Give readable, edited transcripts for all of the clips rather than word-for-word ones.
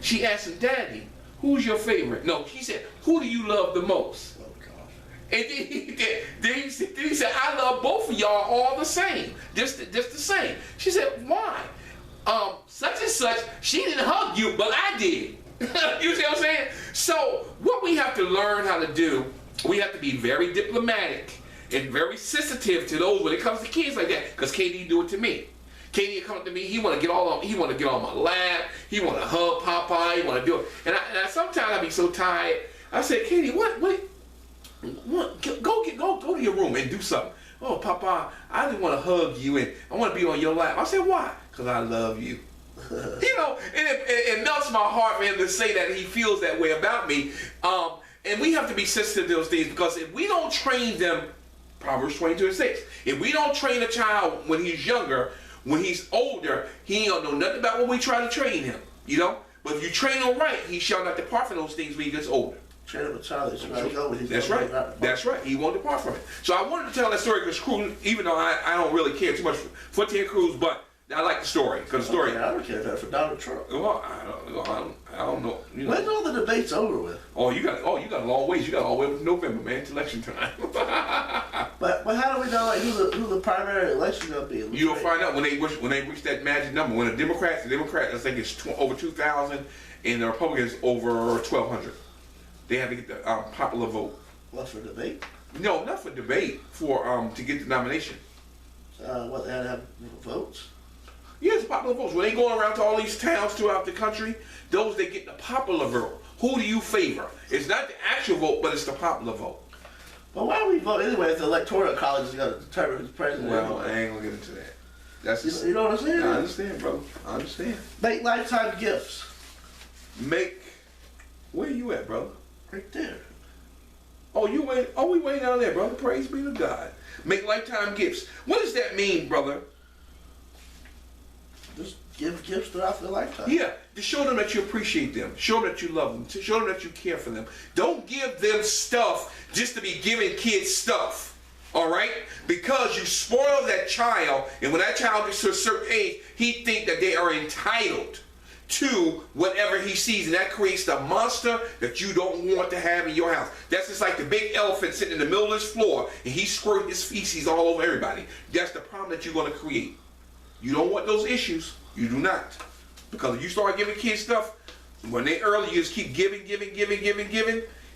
She asked him, Daddy, who's your favorite? No, she said, who do you love the most? Oh gosh. And then he said, I love both of y'all all the same. Just the same. She said, why? Such and such, she didn't hug you, but I did. You see what I'm saying? So what we have to learn how to do, we have to be very diplomatic and very sensitive to those when it comes to kids like that. Because KD do it to me. KD come to me, he want to get on my lap, he want to hug Papa, he want to do it. And I sometimes I be so tired. I said, KD, what? Go to your room and do something. Oh, Papa, I just want to hug you and I want to be on your lap. I said, why? Because I love you. You know, and it melts my heart for him to say that he feels that way about me. And we have to be sensitive to those things, because if we don't train them, Proverbs 22:6, if we don't train a child when he's younger, when he's older, he ain't gonna know nothing about what we try to train him, you know? But if you train him right, he shall not depart from those things when he gets older. Train up a child that should go with his. That's right. That's right. He won't depart from it. So I wanted to tell that story because Cruz, even though I don't really care too much for Ted Cruz, but I like the story because the story. I don't care that for Donald Trump. Well, I don't know. You know. When's all the debates over with? You got a long ways. You got all the way to November, man. It's election time. but how do we know like who the primary election gonna be? You'll find out when they reach that magic number. When the Democrats, I think it's over 2,000, and the Republicans over 1,200. They have to get the popular vote. What, for debate? No, not for debate. For to get the nomination. What, they had to have votes? Yes, popular votes. When they go around to all these towns throughout the country, those that get the popular vote. Who do you favor? It's not the actual vote, but it's the popular vote. Well, why do we vote anyway if the electoral college is going to determine who's president? Well, I ain't going to get into that. That's you know what I'm saying? I understand, bro. I understand. Make lifetime gifts. Where you at, brother? Right there. Oh, you wait. Oh, we waiting down there, brother. Praise be to God. Make lifetime gifts. What does that mean, brother? Just give gifts throughout their lifetime. Yeah, to show them that you appreciate them. Show them that you love them. To show them that you care for them. Don't give them stuff just to be giving kids stuff. All right? Because you spoil that child, and when that child gets to a certain age, he thinks that they are entitled to whatever he sees, and that creates the monster that you don't want to have in your house. That's just like the big elephant sitting in the middle of this floor, and he's squirting his feces all over everybody. That's the problem that you're going to create. You don't want those issues. You do not. Because if you start giving kids stuff, when they're early, you just keep giving.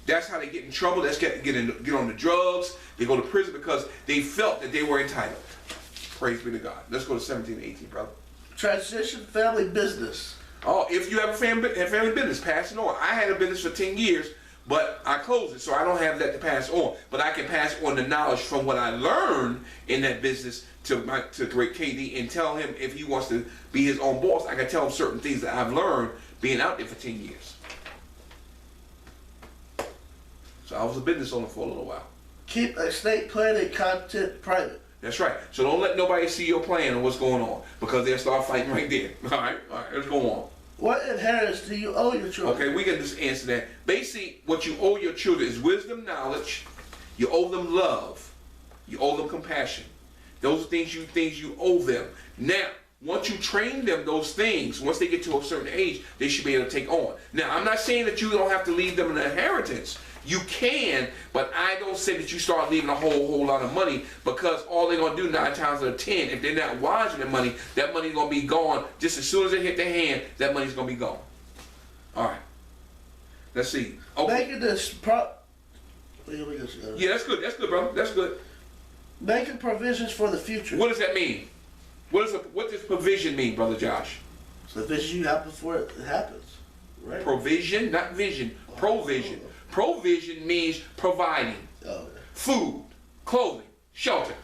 That's how they get in trouble. That's get on the drugs. They go to prison because they felt that they were entitled. Praise be to God. Let's go to 17 and 18, brother. Transition family business. Oh, if you have a family business, pass it on. I had a business for 10 years, but I closed it, so I don't have that to pass on. But I can pass on the knowledge from what I learned in that business to great KD and tell him if he wants to be his own boss. I can tell him certain things that I've learned being out there for 10 years. So I was a business owner for a little while. Keep estate planning content private. That's right. So don't let nobody see your plan and what's going on, because they'll start fighting right there. All right, let's go on. What inheritance do you owe your children? Okay, we can just answer that. Basically, what you owe your children is wisdom, knowledge. You owe them love. You owe them compassion. Those are things you owe them. Now, once you train them those things, once they get to a certain age, they should be able to take on. Now, I'm not saying that you don't have to leave them an inheritance. You can, but I don't say that you start leaving a whole lot of money, because all they're going to do 9 times out of 10, if they're not wise with their money, that money's going to be gone. Just as soon as they hit their hand, that money's going to be gone. All right. Let's see. Okay. Making this Yeah, that's good. That's good, brother. That's good. Making provisions for the future. What does that mean? What does provision mean, Brother Josh? It's the vision you have before it happens, right? Provision, not vision. Provision. Provision means providing food, clothing, shelter.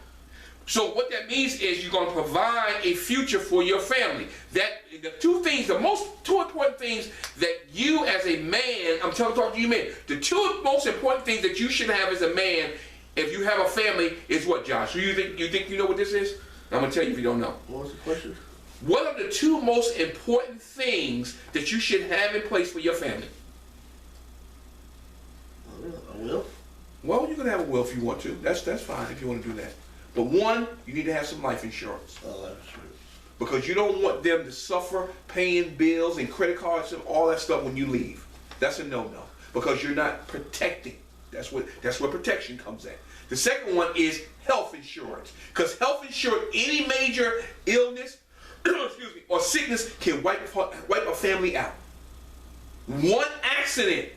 So what that means is you're going to provide a future for your family. That the two important things that you as a man, I'm talking to you men, the two most important things that you should have as a man if you have a family is what, Josh? Do you think you know what this is? I'm going to tell you if you don't know. What was the question? What are the two most important things that you should have in place for your family? A will? Well, you can have a will if you want to. That's fine if you want to do that. But one, you need to have some life insurance. Life insurance. because you don't want them to suffer paying bills and credit cards and all that stuff when you leave. That's a no-no, because you're not protecting. That's where protection comes in. The second one is health insurance, because health insurance, any major illness excuse me, or sickness can wipe a family out. One accident,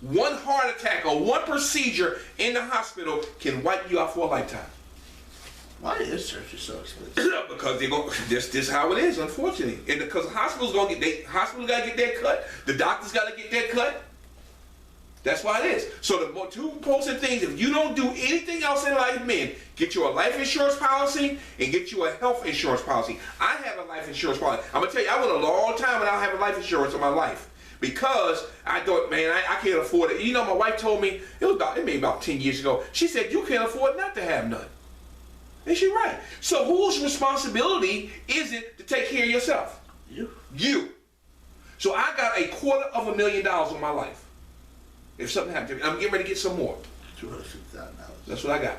one heart attack, or one procedure in the hospital can wipe you out for a lifetime. Why is surgery so expensive? Because they're going. This how it is, unfortunately. And because the hospitals got to get their cut. The doctors got to get their cut. That's why it is. So the two important things: if you don't do anything else in life, men, get you a life insurance policy and get you a health insurance policy. I have a life insurance policy. I'm gonna tell you, I went a long time without having life insurance in my life because I thought, man, I can't afford it. You know, my wife told me it may be about 10 years ago. She said, you can't afford not to have none. And she's right. So whose responsibility is it to take care of yourself? You. So I got $250,000 on my life. If something happened to me, I'm getting ready to get some more. $250,000. That's what I got.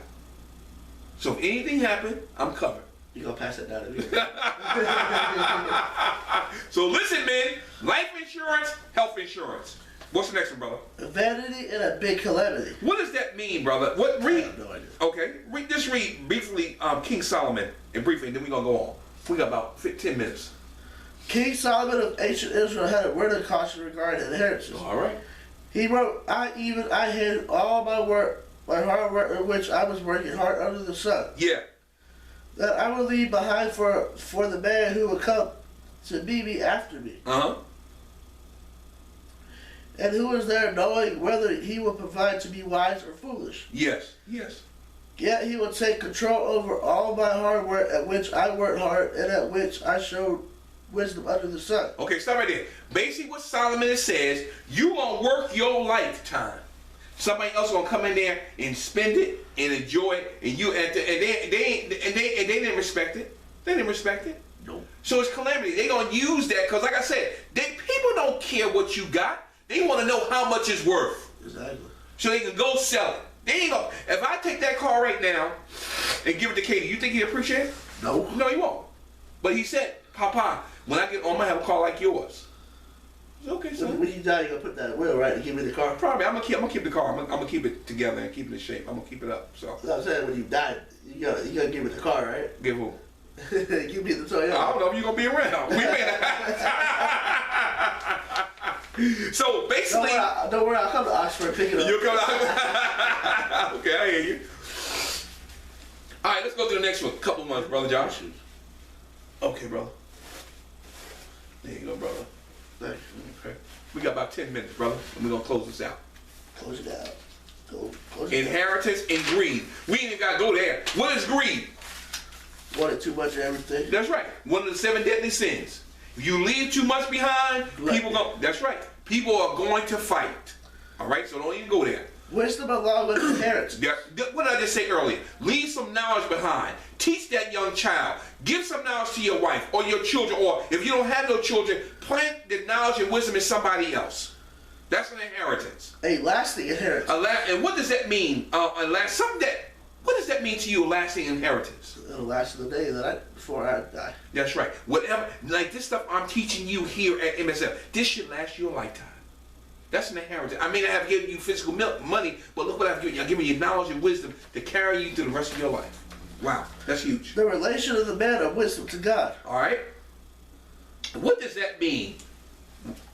So if anything happened, I'm covered. You gonna pass that down to me? So listen, man. Life insurance, health insurance. What's the next one, brother? A vanity and a big calamity. What does that mean, brother? What read? I have no idea. Okay, just read briefly King Solomon and briefly, and then we're gonna go on. We got about 10 minutes. King Solomon of ancient Israel had a word of caution regarding inheritance. All right. He wrote, I hated all my work, my hard work in which I was working hard under the sun. Yeah. That I will leave behind for the man who will come to be after me. Uh-huh. And who is there knowing whether he will provide to be wise or foolish? Yes. Yes. Yet he will take control over all my hard work at which I worked hard and at which I showed wisdom under the sun. Okay, stop right there. Basically what Solomon says, you gonna work your lifetime. Somebody else gonna come in there and spend it and enjoy it, and they didn't respect it. They didn't respect it. Nope. So it's calamity. They gonna use that because, like I said, people don't care what you got. They want to know how much it's worth. Exactly. So they can go sell it. They ain't gonna. If I take that car right now and give it to Katie, you think he'd appreciate it? No. No, he won't. But he said, Papa, when I get home, I'm gonna have a car like yours. It's okay, son. When you die, you're gonna put that wheel right and give me the car. Probably. I'm gonna keep the car. I'm gonna keep it together and keep it in shape. I'm gonna keep it up. So. That's what I'm saying. When you die, you gotta give me the car, right? Give who? Give me the Toyota. I don't know if you're gonna be around. We may not. So basically, don't worry. I'll come to Oxford and pick it up. You come out. Okay, I hear you. All right, let's go to the next one. Couple months, brother Josh. Okay, brother. There you go, brother. Thank you. Okay. We got about 10 minutes, brother, and we're gonna close this out. Close it out. Close it Inheritance and greed. We ain't even gotta go there. What is greed? Wanted too much of everything. That's right. One of the 7 deadly sins. If you leave too much behind, people go. That's right. People are going to fight. All right, so don't even go there. Wisdom along with inheritance. What did I just say earlier? Leave some knowledge behind. Teach that young child. Give some knowledge to your wife or your children, or if you don't have no children, plant the knowledge and wisdom in somebody else. That's an inheritance. A lasting inheritance. And what does that mean? What does that mean to you? A lasting inheritance. It'll last the day before I die. That's right. Whatever, like this stuff I'm teaching you here at MSF, this should last you a lifetime. That's an inheritance. I may not have given you physical money, but look what I've given you. I've given you knowledge and wisdom to carry you through the rest of your life. Wow, that's huge. The relation of the man of wisdom to God. All right. What does that mean?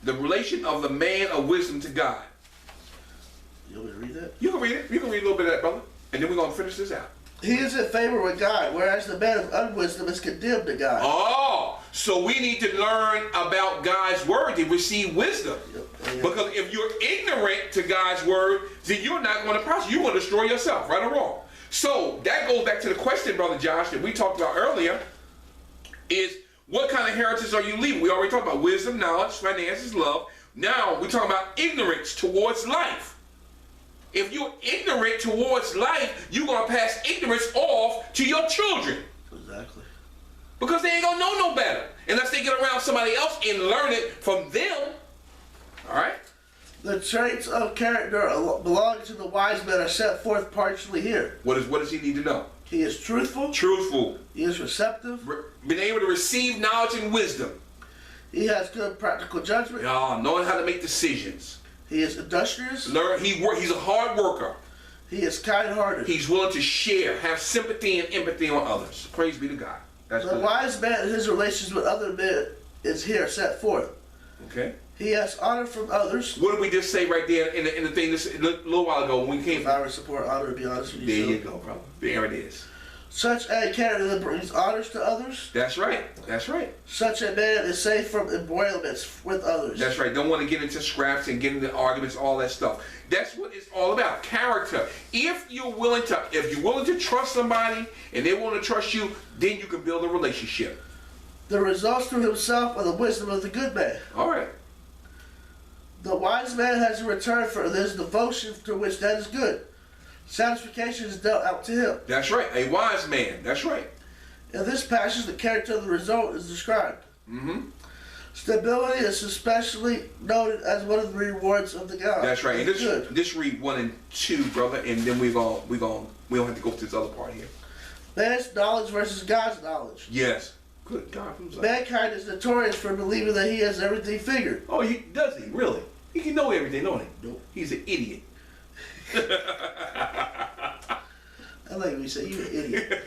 The relation of the man of wisdom to God. You want me to read that? You can read it. You can read a little bit of that, brother. And then we're going to finish this out. He is in favor with God, whereas the man of unwisdom is condemned to God. Oh, so we need to learn about God's word to receive wisdom. Yep. Because if you're ignorant to God's word, then you're not going to prosper. You're going to destroy yourself, right or wrong. So that goes back to the question, Brother Josh, that we talked about earlier, is what kind of inheritance are you leaving? We already talked about wisdom, knowledge, finances, love. Now we're talking about ignorance towards life. If you're ignorant towards life, you're going to pass ignorance off to your children. Exactly. Because they ain't going to know no better unless they get around somebody else and learn it from them. All right? The traits of character belonging to the wise men are set forth partially here. What does he need to know? He is truthful. Truthful. He is receptive. Been able to receive knowledge and wisdom. He has good practical judgment. Knowing how to make decisions. He is industrious. He's a hard worker. He is kind-hearted. He's willing to share, have sympathy and empathy on others. Praise be to God. That's the good. wise man in his relations with other men is here set forth. Okay. He has honor from others. What did we just say right there in the thing this a little while ago when we came? Power, support, honor, to be honest with you. There so. you go, brother. There it is. Such a character that brings honors to others. That's right. That's right. Such a man is safe from embroilments with others. That's right. Don't want to get into scraps and get into arguments, all that stuff. That's what it's all about. Character. If you're willing to trust somebody and they want to trust you, then you can build a relationship. The results through himself are the wisdom of the good man. All right. The wise man has a return for his devotion to which that is good. Satisfaction is dealt out to him. That's right. A wise man. That's right. In this passage, the character of the result is described. Mm-hmm. Stability is especially noted as one of the rewards of the God. That's right. And Good. just read 1 and 2, brother, and then we don't have to go through this other part here. Man's knowledge versus God's knowledge. Yes. Good God. Who's that? Mankind is notorious for believing that he has everything figured. Oh, does he? Really? He can know everything, don't he? Nope. He's an idiot. I like when you say you're an idiot.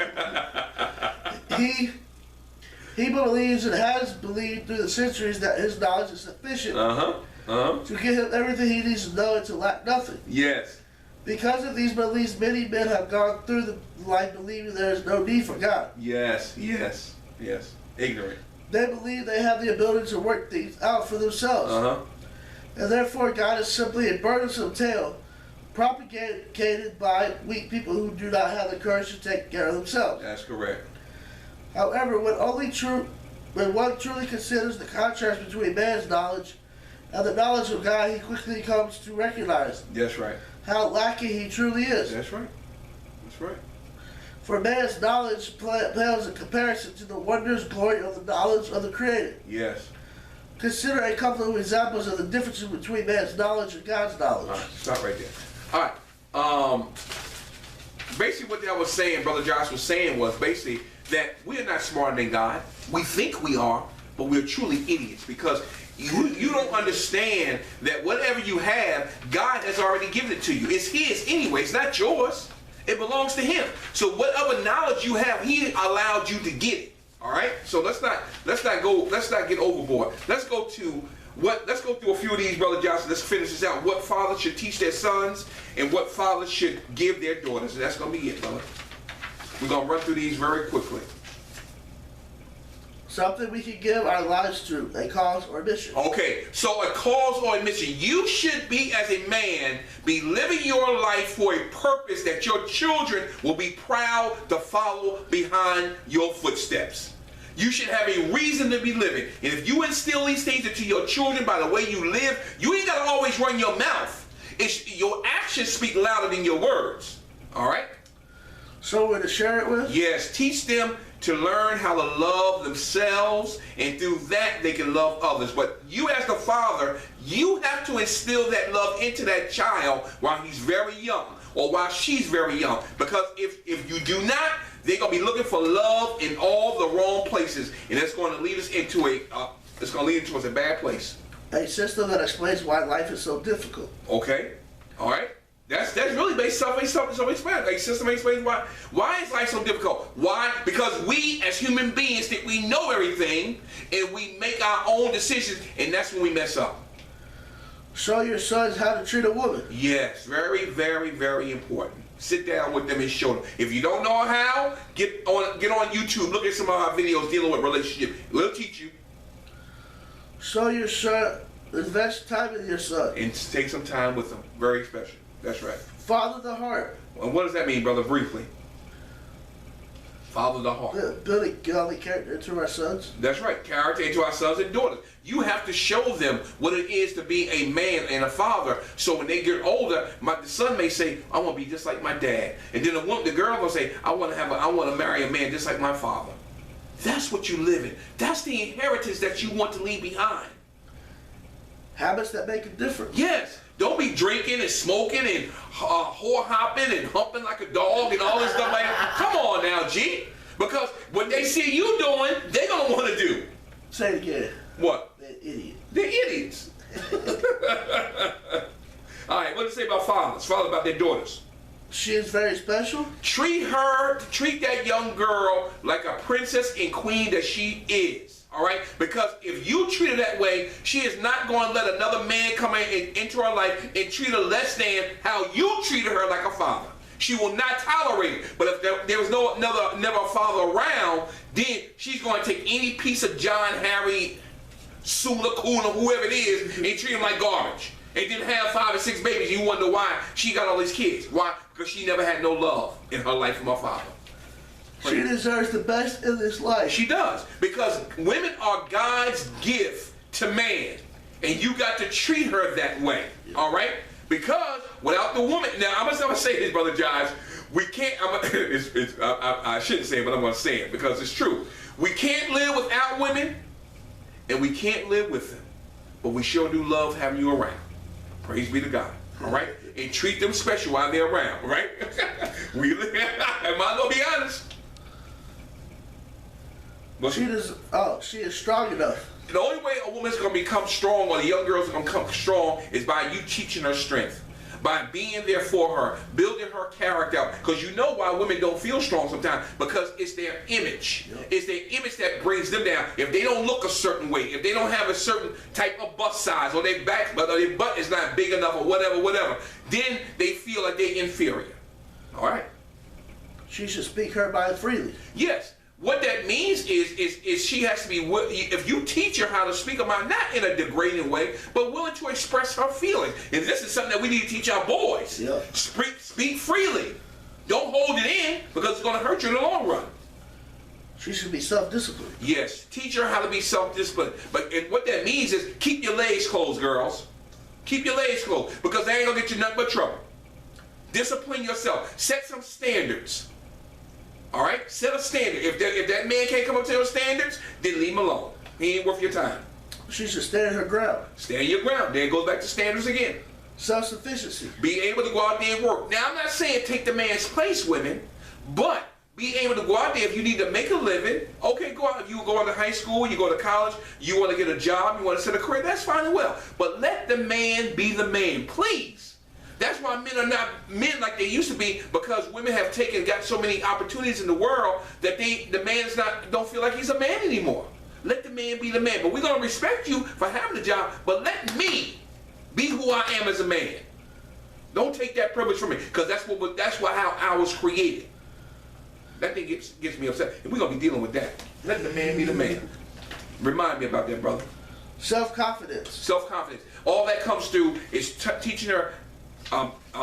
He believes and has believed through the centuries that his knowledge is sufficient to give him everything he needs to know and to lack nothing. Yes. Because of these beliefs, many men have gone through the life believing there is no need for God. Yes. Ignorant. They believe they have the ability to work things out for themselves. And therefore God is simply a burdensome tale propagated by weak people who do not have the courage to take care of themselves. That's correct. However, when one truly considers the contrast between man's knowledge and the knowledge of God, he quickly comes to recognize That's right. how lacking he truly is. That's right. That's right. For man's knowledge pales in comparison to the wondrous glory of the knowledge of the Creator. Yes. Consider a couple of examples of the differences between man's knowledge and God's knowledge. All right. Stop right there. All right. Basically what that was saying, Brother Josh was saying was basically that we are not smarter than God. We think we are, but we're truly idiots because you don't understand that whatever you have, God has already given it to you. It's His anyway. It's not yours. It belongs to Him. So whatever knowledge you have, He allowed you to get it. All right. So let's not get overboard. Let's go through a few of these, Brother Johnson. Let's finish this out. What fathers should teach their sons and what fathers should give their daughters. And that's going to be it, brother. We're going to run through these very quickly. Something we can give our lives to, a cause or mission. Okay, so a cause or a mission. You should be, as a man, be living your life for a purpose that your children will be proud to follow behind your footsteps. You should have a reason to be living. And if you instill these things into your children by the way you live, you ain't got to always run your mouth. Your actions speak louder than your words. All right? Someone to share it with? Yes, teach them to learn how to love themselves, and through that they can love others. But you as the father, you have to instill that love into that child while he's very young or while she's very young. Because if you do not, they're going to be looking for love in all the wrong places, and it's going to lead us into a bad place. A system that explains why life is so difficult. Okay, all right. That's really based on something explains. A system explains why is life so difficult. Why? Because we as human beings think we know everything, and we make our own decisions, and that's when we mess up. Show your sons how to treat a woman. Yes, very, very, very important. Sit down with them and show them. If you don't know how, get on YouTube. Look at some of our videos dealing with relationships. We'll teach you. Show your son, invest time in your son. And take some time with them. Very special. That's right. Father the heart. And what does that mean, brother, briefly? Father the heart. Building godly character into our sons. That's right. Character into our sons and daughters. You have to show them what it is to be a man and a father. So when they get older, the son may say, I want to be just like my dad. And then the girl will say, I want to marry a man just like my father. That's what you live in. That's the inheritance that you want to leave behind. Habits that make a difference. Yes. Don't be drinking and smoking and whore hopping and humping like a dog and all this stuff like that. Come on now, G. Because what they see you doing, they're going to want to do. Say it again. What? They're idiots. They're idiots. All right, what does it say about fathers? Fathers about their daughters. She is very special. Treat that young girl like a princess and queen that she is. All right? Because if you treat her that way, she is not going to let another man come into her life and treat her less than how you treated her like a father. She will not tolerate it. But if there was never a father around, then she's going to take any piece of John, Harry, Sula, Kuna, whoever it is, and treat him like garbage. And then have 5 or 6 babies. You wonder why she got all these kids. Why? Because she never had no love in her life from her father. She deserves the best in this life. She does. Because women are God's gift to man. And you got to treat her that way. All right? Because without the woman, now I'm gonna say this, Brother Giles, we can't. I shouldn't say it, but I'm gonna say it because it's true. We can't live without women, and we can't live with them, but we sure do love having you around. Praise be to God. All right, and treat them special while they're around. Right? We might as well be honest. But She is strong enough. the only way a woman's going to become strong, or the young girl's going to become strong, is by you teaching her strength. By being there for her, building her character out. Because you know why women don't feel strong sometimes. Because it's their image. Yep. It's their image that brings them down. If they don't look a certain way, if they don't have a certain type of bust size, or their butt is not big enough, or whatever, then they feel like they're inferior. All right? She should speak her mind freely. Yes. What that means is she has to be, if you teach her how to speak her mind, not in a degrading way, but willing to express her feelings. And this is something that we need to teach our boys. Yep. Speak freely. Don't hold it in, because it's going to hurt you in the long run. She should be self-disciplined. Yes, teach her how to be self-disciplined. And what that means is keep your legs closed, girls. Keep your legs closed, because they ain't going to get you nothing but trouble. Discipline yourself. Set some standards. All right? Set a standard. If that man can't come up to those standards, then leave him alone. He ain't worth your time. She should stand her ground. Stand your ground. Then it goes back to standards again. Self-sufficiency. Be able to go out there and work. Now, I'm not saying take the man's place, women, but be able to go out there. If you need to make a living, okay, go out. If you go into high school, you go to college, you want to get a job, you want to set a career, that's fine and well. But let the man be the man, please. That's why men are not men like they used to be, because women have got so many opportunities in the world that the man don't feel like he's a man anymore. Let the man be the man. But we're going to respect you for having a job, but let me be who I am as a man. Don't take that privilege from me, because that's how I was created. That thing gets me upset, and we're going to be dealing with that. Let the man be the man. Remind me about that, brother. Self-confidence. Self-confidence. All that comes through is teaching her,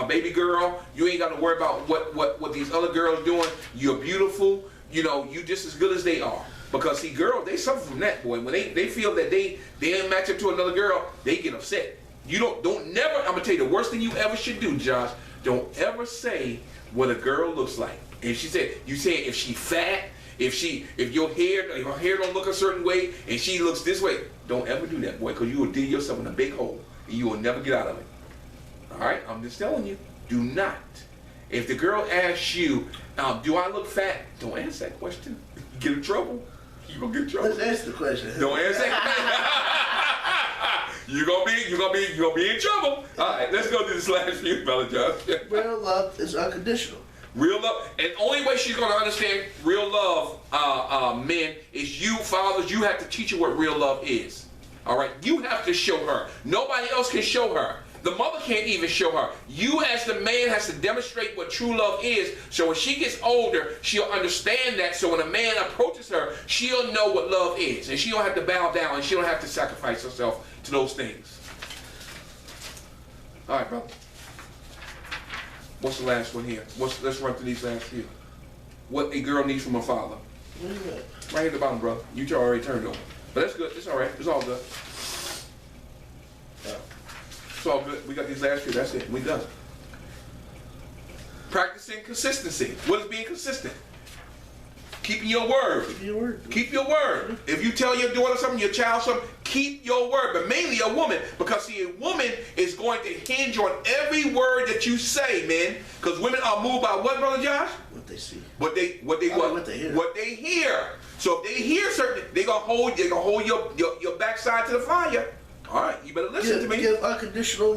baby girl, you ain't got to worry about what these other girls doing. You're beautiful. You know, you just as good as they are. Because see, girls, they suffer from that, boy. When they feel that they ain't match up to another girl, they get upset. You don't never. I'm gonna tell you the worst thing you ever should do, Josh. Don't ever say what a girl looks like. If she said, you say if she fat, if your hair don't look a certain way, and she looks this way, don't ever do that, boy, because you will dig yourself in a big hole, and you will never get out of it. All right, I'm just telling you, do not. If the girl asks you, do I look fat? Don't answer that question. You get in trouble. You gonna get in trouble. Let's answer the question. Don't answer that question. You're gonna be in trouble. All right, let's go to this last few, Brother Josh. Real love is unconditional. Real love, and the only way she's gonna understand real love, men, is you fathers. You have to teach her what real love is. All right, you have to show her. Nobody else can show her. The mother can't even show her. You as the man has to demonstrate what true love is, so when she gets older, she'll understand that, so when a man approaches her, she'll know what love is, and she don't have to bow down, and she don't have to sacrifice herself to those things. All right, brother. What's the last one here? Let's run through these last few. What a girl needs from her father. Right here at the bottom, brother. You already turned over. But that's good. It's all right. It's all good. It's all good. We got these last few. That's it. We done. Practicing consistency. What is being consistent? Keeping your word. Keep your word. Keep your word. If you tell your daughter something, your child something, keep your word, but mainly a woman, because see, a woman is going to hinge on every word that you say, man, because women are moved by what, Brother Josh? What they see. What they hear. What they hear. So if they hear certain, they're gonna hold your backside to the fire. All right, you better listen to me. Give unconditional